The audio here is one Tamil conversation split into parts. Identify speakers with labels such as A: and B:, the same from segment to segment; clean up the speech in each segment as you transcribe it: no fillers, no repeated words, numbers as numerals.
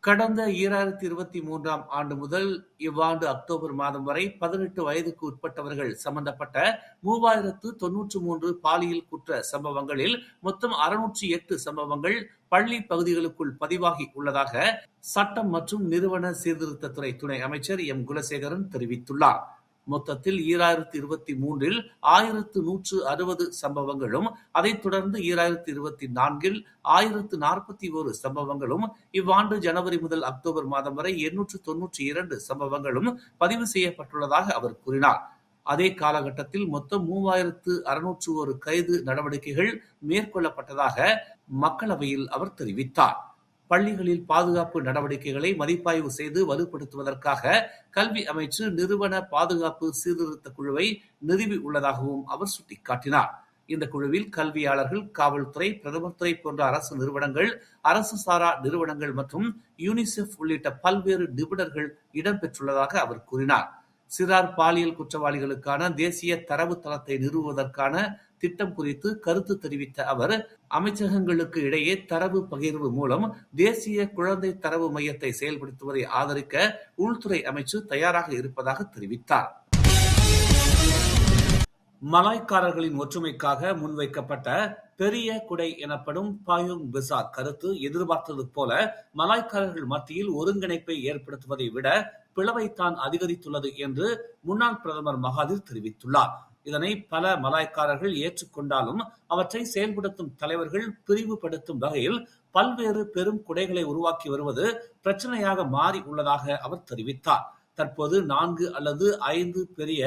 A: கடந்த 2023ஆம் ஆண்டு முதல் இவ்வாண்டு அக்டோபர் மாதம் வரை 18 வயதுக்கு உட்பட்டவர்கள் சம்பந்தப்பட்ட 3093 பாலியல் குற்ற சம்பவங்களில் மொத்தம் 608 சம்பவங்கள் பள்ளி பகுதிகளுக்குள் பதிவாகி உள்ளதாக சட்டம் மற்றும் நிறுவன சீர்திருத்தத்துறை துணை அமைச்சர் எம். குலசேகரன் தெரிவித்துள்ளார். மொத்தத்தில் 2023இல் 1160 சம்பவங்களும், அதைத் தொடர்ந்து 2024இல் 1041 சம்பவங்களும், இவ்வாண்டு ஜனவரி முதல் அக்டோபர் மாதம் வரை 892 சம்பவங்களும் பதிவு செய்யப்பட்டுள்ளதாக அவர் கூறினார். அதே காலகட்டத்தில் மொத்தம் 3601 கைது நடவடிக்கைகள் மேற்கொள்ளப்பட்டதாக மக்களவையில் அவர் தெரிவித்தார். பள்ளிகளில் பாதுகாப்பு நடவடிக்கைகளை மதிப்பாய்வு செய்து வலுப்படுத்துவதற்காக கல்வி அமைச்சு நிறுவன பாதுகாப்பு சீர்திருத்த குழுவை நிறுவி உள்ளதாகவும் அவர் சுட்டிக்காட்டினார். இந்த குழுவில் கல்வியாளர்கள், காவல்துறை, பிரதமர் துறை போன்ற அரசு நிறுவனங்கள், அரசு சாரா நிறுவனங்கள் மற்றும் யூனிசெஃப் உள்ளிட்ட பல்வேறு நிபுணர்கள் இடம்பெற்றுள்ளதாக அவர் கூறினார். சிறார் பாலியல் குற்றவாளிகளுக்கான தேசிய தரவு தளத்தை நிறுவுவதற்கான திட்டம் குறித்து கருத்து தெரிவித்த அவர், அமைச்சகங்களுக்கு இடையே தரவு பகிர்வு மூலம் தேசிய குழந்தை தரவு மையத்தை செயல்படுத்துவதை ஆதரிக்க உள்துறை அமைச்சு தயாராக இருப்பதாக தெரிவித்தார். மலாய்க்காரர்களின் ஒற்றுமைக்காக முன்வைக்கப்பட்ட பெரிய குடை எனப்படும் பாயோங் பசார் கருத்து எதிர்பார்த்தது போல மலாய்க்காரர்கள் மத்தியில் ஒருங்கிணைப்பை ஏற்படுத்துவதை விட பிளவைத்தான் அதிகரித்துள்ளது என்று முன்னாள் பிரதமர் மகாதிர் தெரிவித்துள்ளார். இதனை பல மலாய்க்காரர்கள் ஏற்றுக்கொண்டாலும் அவற்றை செயல்படுத்தும் தலைவர்கள் பிரிவுபடுத்தும் வகையில் பல்வேறு பெரும் குடைகளை உருவாக்கி வருவது பிரச்சனையாக மாறி உள்ளதாக அவர் தெரிவித்தார். தற்போது 4 அல்லது 5 பெரிய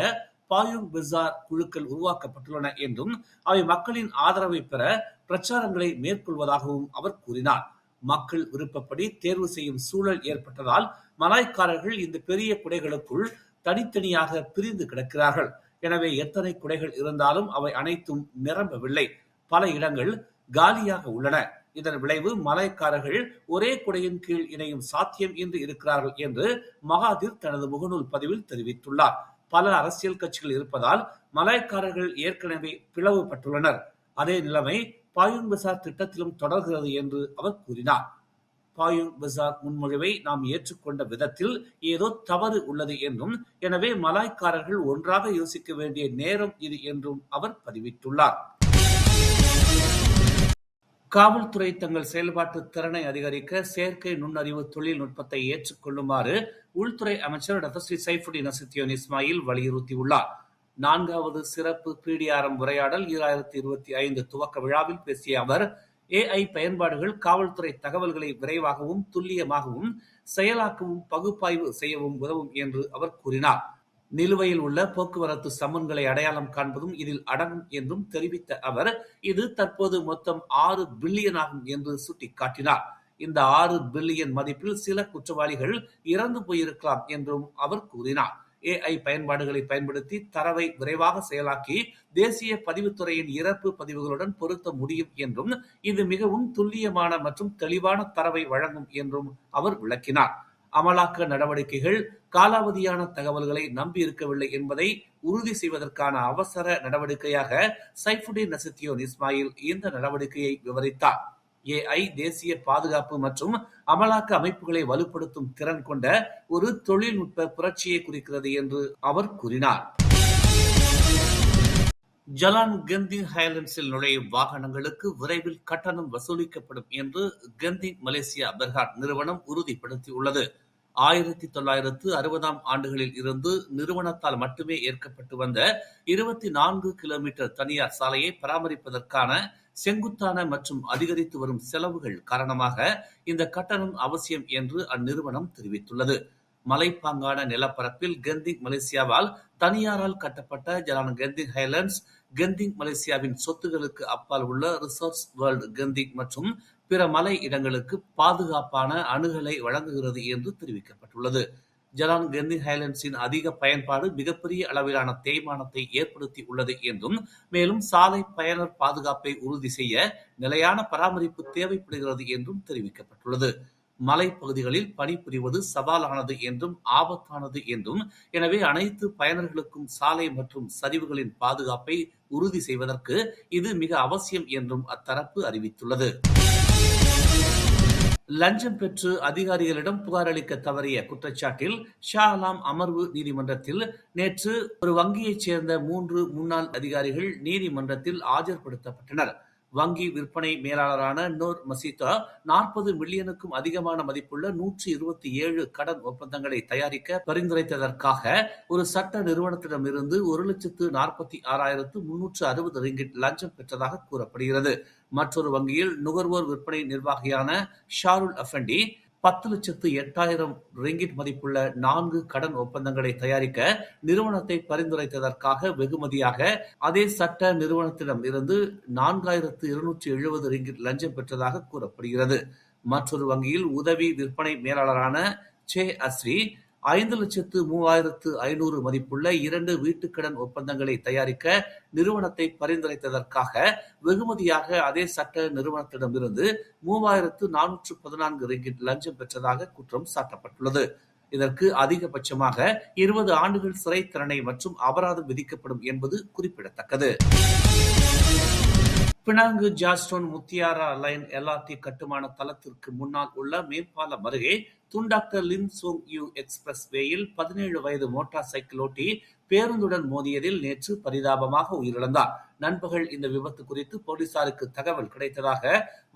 A: பாயோங் பசார் குழுக்கள் உருவாக்கப்பட்டுள்ளன என்றும் அவை மக்களின் ஆதரவை பெற பிரச்சாரங்களை மேற்கொள்வதாகவும் அவர் கூறினார். மக்கள் விருப்பப்படி தேர்வு செய்யும் சூழல் ஏற்பட்டதால் மலாய்க்காரர்கள் இந்த பெரிய குடைகளுக்குள் தனித்தனியாக பிரிந்து கிடக்கிறார்கள். எனவே எத்தனை குடைகள் இருந்தாலும் அவை அனைத்தும் நிரம்பவில்லை. பல இடங்கள் காலியாக உள்ளன. இதன் விளைவு மலாய்க்காரர்கள் ஒரே குடையின் கீழ் இணையும் சாத்தியம் இன்றி இருக்கிறார்கள் என்று மகாதிர் தனது முகநூல் பதிவில் தெரிவித்துள்ளார். பல அரசியல் கட்சிகள் இருப்பதால் மலாய்க்காரர்கள் ஏற்கனவே பிளவுபட்டுள்ளனர். அதே நிலைமை பாயோங் பசார் திட்டத்திலும் தொடர்கிறது என்று அவர் கூறினார். பாயோங் பசார் முன்மொழிவை நாம் ஏற்றுக்கொண்ட விதத்தில் ஏதோ தவறு உள்ளது என்றும், எனவே மலாய்க்காரர்கள் ஒன்றாக யோசிக்க வேண்டிய நேரம் இது என்றும் அவர் பதிவிட்டுள்ளார். காவல்துறை தங்கள் செயல்பாட்டு திறனை அதிகரிக்க செயற்கை நுண்ணறிவு தொழில்நுட்பத்தை ஏற்றுக்கொள்ளுமாறு உள்துறை அமைச்சர் doctor Shri Saifuddin Nasution Ismail வலியுறுத்தியுள்ளார். 4வது சிறப்பு PDRM உரையாடல் 2025 துவக்க விழாவில் பேசிய அவர், AI பயன்பாடுகள் காவல்துறை தகவல்களை விரைவாகவும் துல்லியமாகவும் செயலாக்கவும் பகுப்பாய்வு செய்யவும் உதவும் என்று அவர் கூறினார். நிலுவையில் உள்ள போக்குவரத்து சம்மன்களை அடையாளம் காண்பதும் இதில் அடங்கும் என்றும் தெரிவித்த அவர், இது தற்போது மொத்தம் 6 பில்லியன் ஆகும் என்று சுட்டிக்காட்டினார். இந்த 6 பில்லியன் மதிப்பில் சில குற்றவாளிகள் இறந்து போயிருக்கலாம் என்றும் அவர் கூறினார். AI பயன்பாடுகளை பயன்படுத்தி தரவை விரைவாக செயலாக்கி தேசிய பதிவுத்துறையின் இறப்பு பதிவுகளுடன் பொருத்த முடியும் என்றும், இது மிகவும் துல்லியமான மற்றும் தெளிவான தரவை வழங்கும் என்றும் அவர் விளக்கினார். அமலாக்க நடவடிக்கைகள் காலாவதியான தகவல்களை நம்பியிருக்கவில்லை என்பதை உறுதி செய்வதற்கான அவசர நடவடிக்கையாக சைஃபுடின் நசுத்தியோன் இஸ்மாயில் இந்த நடவடிக்கையை விவரித்தார். AI தேசிய பாதுகாப்பு மற்றும் அமலாக்க அமைப்புகளை வலுப்படுத்தும் திறன் கொண்ட ஒரு தொழில்நுட்ப புரட்சியை குறிக்கிறது என்று அவர் கூறினார். ஜலான் கெந்திங் ஹைலண்ட்ஸில் நுழையும் வாகனங்களுக்கு விரைவில் கட்டணம் வசூலிக்கப்படும் என்று கெந்திங் மலேசியா பெர்ஹாட் நிறுவனம் உறுதிப்படுத்தியுள்ளது. 1960ஆம் ஆண்டுகளில் இருந்து நிறுவனத்தால் மட்டுமே ஏற்கப்பட்டு வந்த 24 கிலோமீட்டர் தனியார் சாலையை பராமரிப்பதற்கான செங்குத்தான மற்றும் அதிகரித்து வரும் செலவுகள் காரணமாக இந்த கட்டணம் அவசியம் என்று அந்நிறுவனம் தெரிவித்துள்ளது. மலைப்பாங்கான நிலப்பரப்பில் கெந்திங் மலேசியாவால் தனியாரால் கட்டப்பட்ட ஜலான் கெந்திங் ஹைலண்ட்ஸ், கெந்திங் மலேசியாவின் சொத்துகளுக்கு அப்பால் உள்ள ரிசோர்ட்ஸ் வேர்ல்ட் கெந்திங் மற்றும் பிற மலை இடங்களுக்கு பாதுகாப்பான அணுகலை வழங்குகிறது என்று தெரிவிக்கப்பட்டுள்ளது. ஜலான் கெந்திங் ஹைலண்ட்ஸின் அதிக பயன்பாடு மிகப்பெரிய அளவிலான தேய்மானத்தை ஏற்படுத்தி உள்ளது என்றும், மேலும் சாலை பயனர் பாதுகாப்பை உறுதி செய்ய நிலையான பராமரிப்பு தேவைப்படுகிறது என்றும் தெரிவிக்கப்பட்டுள்ளது. மலைப்பகுதிகளில் பணிபுரிவது சவாலானது என்றும் ஆபத்தானது என்றும், எனவே அனைத்து பயனர்களுக்கும் சாலை மற்றும் சரிவுகளின் பாதுகாப்பை உறுதி செய்வதற்கு இது மிக அவசியம் என்றும் அத்தரப்பு அறிவித்துள்ளது. லஞ்சம் பெற்று அதிகாரிகளிடம் புகார் அளிக்க தவறிய குற்றச்சாட்டில் ஷா ஆலம் அமர்வு நீதிமன்றத்தில் நேற்று ஒரு வங்கியைச் சேர்ந்த 3 முன்னாள் அதிகாரிகள் நீதிமன்றத்தில் ஆஜர்படுத்தப்பட்டனர். வங்கி விற்பனை மேலாளரான நூர் மசீதா 40 மில்லியனுக்கும் அதிகமான மதிப்புள்ள 127 கடன் ஒப்பந்தங்களை தயாரிக்க பரிந்துரைத்ததற்காக ஒரு சட்ட நிறுவனத்திடமிருந்து 1,46,360 ரிங்கிட் லஞ்சம் பெற்றதாக கூறப்படுகிறது. மற்றொரு வங்கியில் நுகர்வோர் விற்பனை நிர்வாகியான ஷாருல் அஃபண்டி 10,08,000 ரிங்கிட் மதிப்புள்ள 4 கடன் ஒப்பந்தங்களை தயாரிக்க நிறுவனத்தை பரிந்துரைத்ததற்காக வெகுமதியாக அதே சட்ட நிறுவனத்திடம் இருந்து 4,270 ரிங்கிட் லஞ்சம் பெற்றதாக கூறப்படுகிறது. மற்றொரு வங்கியில் உதவி விற்பனை மேலாளரான சே அஸ்ரி 5,03,500 மதிப்புள்ள 2 வீட்டுக்கடன் ஒப்பந்தங்களை தயாரிக்க நிறுவனத்தை பரிந்துரைத்ததற்காக வெகுமதியாக அதே சட்ட நிறுவனத்திடமிருந்து 3,414 ரிங்கிட் லஞ்சம் பெற்றதாக குற்றம் சாட்டப்பட்டுள்ளது. இதற்கு அதிகபட்சமாக 20 ஆண்டுகள் சிறை தண்டனை மற்றும் அபராதம் விதிக்கப்படும் என்பது குறிப்பிடத்தக்கது. பினாங்கு ஜாஸ்டோன் முத்தியாரா லைன் LRT கட்டுமான தளத்திற்கு முன்னால் உள்ள மேம்பாலம் அருகே துண்டாக்டர் லின் சோங் யூ எக்ஸ்பிரஸ் வேயில் 17 வயது மோட்டார் சைக்கிள் ஓட்டி பேருந்துடன் மோதியதில் நேற்று பரிதாபமாக உயிரிழந்தார். நண்பகல் இந்த விபத்து குறித்து போலீசாருக்கு தகவல் கிடைத்ததாக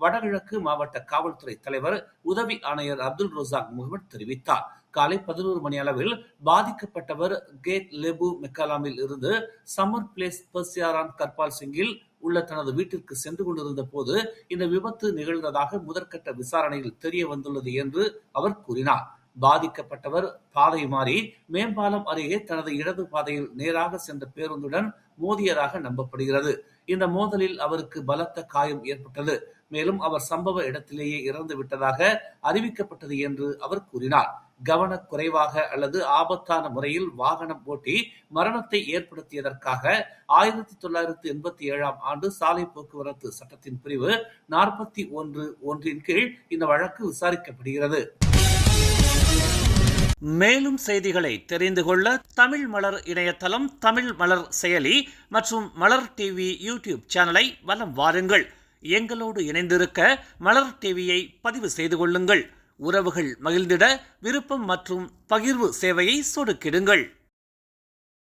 A: வடகிழக்கு மாவட்ட காவல்துறை தலைவர் உதவி ஆணையர் அப்துல் ரோசாக் முகமது தெரிவித்தார். காலை 11 மணி அளவில் பாதிக்கப்பட்டவர் கேட் லெபு மெக்காலாமில் இருந்து சம்மர் பிளேஸ் பர்சியாரான் கர்பால் சிங்கில் உள்ள தனது வீட்டிற்கு சென்று கொண்டிருந்த போது இந்த விபத்து நிகழ்ந்ததாக முதற்கட்ட விசாரணையில் தெரிய வந்துள்ளது என்று அவர் கூறினார். பாதிக்கப்பட்டவர் பாதை மாறி மேம்பாலம் அருகே தனது இடது பாதையில் நேராக சென்ற பேருந்துடன் மோதியதாக நம்பப்படுகிறது. இந்த மோதலில் அவருக்கு பலத்த காயம் ஏற்பட்டது. மேலும் அவர் சம்பவ இடத்திலேயே இறந்து விட்டதாக அறிவிக்கப்பட்டது என்று அவர் கூறினார். கவனக்குறைவாக அல்லது ஆபத்தான முறையில் வாகனம் ஓட்டி மரணத்தை ஏற்படுத்தியதற்காக 1987 ஆண்டு சாலை போக்குவரத்து சட்டத்தின் பிரிவு 41(1) கீழ் இந்த வழக்கு விசாரிக்கப்படுகிறது. மேலும் செய்திகளை தெரிந்து கொள்ள தமிழ் மலர் இணையதளம், தமிழ் மலர் செயலி மற்றும் மலர் டிவி யூடியூப் சேனலை வலம் வாருங்கள். எங்களோடு இணைந்திருக்க மலர் டிவியை பதிவு செய்து கொள்ளுங்கள். உறவுகள் மகிழ்ந்திட விருப்பம் மற்றும் பகிர்வு சேவையை சொடுக்கிடுங்கள்.